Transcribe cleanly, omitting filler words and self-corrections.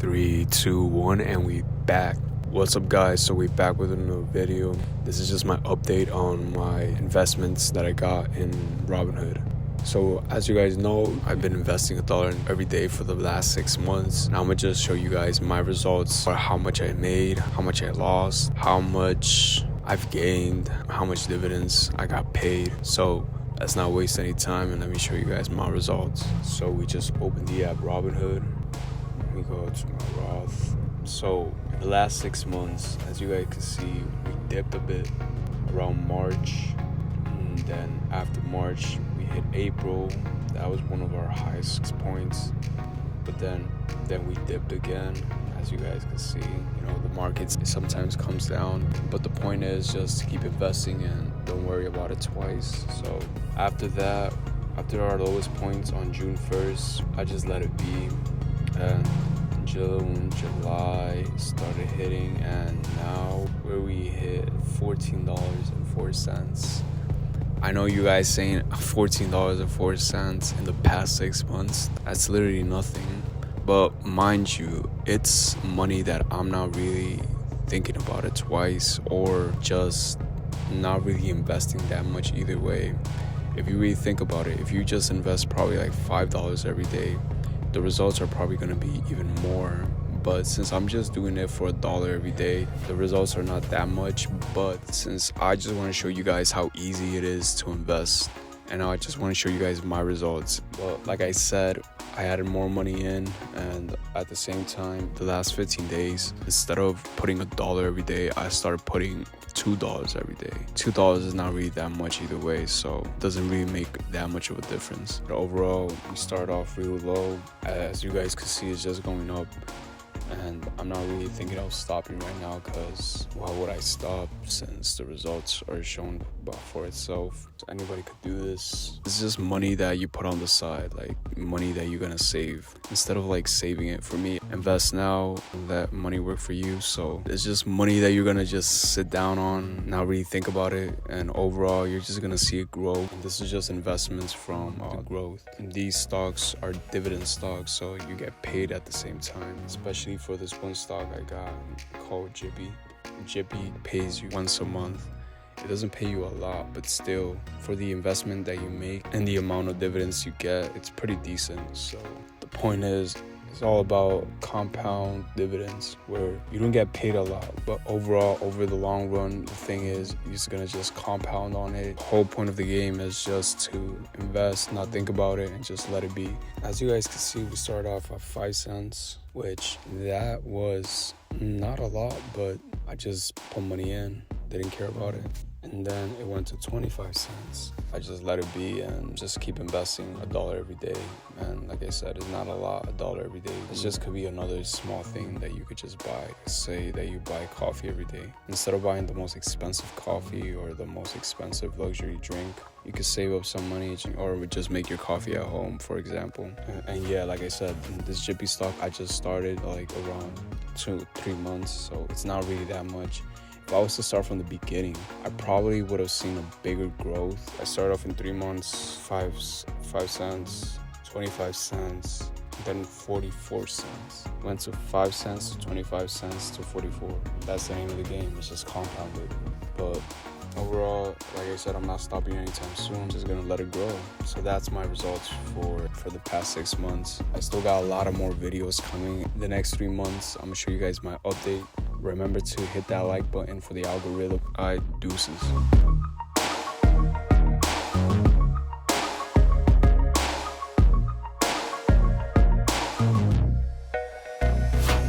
3, 2, 1, and we back. What's up, guys? So we back with another video. This is just my update on my investments that I got in Robinhood. So as you guys know, I've been investing $1 every day for the last 6 months. And I'm gonna just show you guys my results, or how much I made, how much I lost, how much I've gained, how much dividends I got paid. So let's not waste any time and let me show you guys my results. So we just opened the app Robinhood. Let me go to my Roth. So in the last 6 months, as you guys can see, we dipped a bit around March. And then after March, we hit April. That was one of our highest points. But then we dipped again. As you guys can see, the market sometimes comes down. But the point is just keep investing and don't worry about it twice. So after that, after our lowest points on June 1st, I just let it be. And June, July started hitting, and now where we hit $14.04. I know you guys saying $14.04 in the past 6 months. That's literally nothing. But mind you, it's money that I'm not really thinking about it twice, or just not really investing that much either way. If you really think about it, if you just invest probably like $5 every day, the results are probably going to be even more. But since I'm just doing it for $1 every day, the results are not that much. But since I just want to show you guys how easy it is to invest, and I just want to show you guys my results. But like I said, I added more money in, and at the same time, the last 15 days, instead of putting $1 every day, I started putting $2 every day. $2 is not really that much either way, so it doesn't really make that much of a difference. But overall, we start off really low. As you guys can see, it's just going up. And I'm not really thinking of stopping right now, because why would I stop since the results are shown for itself? Anybody could do this. It's just money that you put on the side, like money that you're gonna save. Instead of like saving it, for me, invest now and let money work for you. So it's just money that you're gonna just sit down on, not really think about it. And overall, you're just gonna see it grow. And this is just investments from the growth. And these stocks are dividend stocks, so you get paid at the same time, especially for this one stock I got called Jibby. Jibby pays you once a month. It doesn't pay you a lot, but still, for the investment that you make and the amount of dividends you get, it's pretty decent. So the point is, it's all about compound dividends, where you don't get paid a lot, but overall, over the long run, the thing is, you're just gonna just compound on it. The whole point of the game is just to invest, not think about it, and just let it be. As you guys can see, we started off at 5 cents, which that was not a lot, but I just put money in, didn't care about it. And then it went to 25 cents. I just let it be and just keep investing $1 every day. And like I said, it's not a lot, $1 every day. It just could be another small thing that you could just buy. Say that you buy coffee every day. Instead of buying the most expensive coffee or the most expensive luxury drink, you could save up some money, or just make your coffee at home, for example. And yeah, like I said, this Jibby stock, I just started like around 2-3 months, so it's not really that much. If I was to start from the beginning, I probably would have seen a bigger growth. I started off in 3 months, 5 cents, 25 cents, then 44 cents. Went to 5 cents to 25 cents to 44. That's the name of the game. It's just compounded. But overall, like I said, I'm not stopping anytime soon. I'm just gonna let it grow. So that's my results for the past 6 months. I still got a lot of more videos coming. The next 3 months, I'm gonna show you guys my update. Remember to hit that like button for the algorithm. Deuces.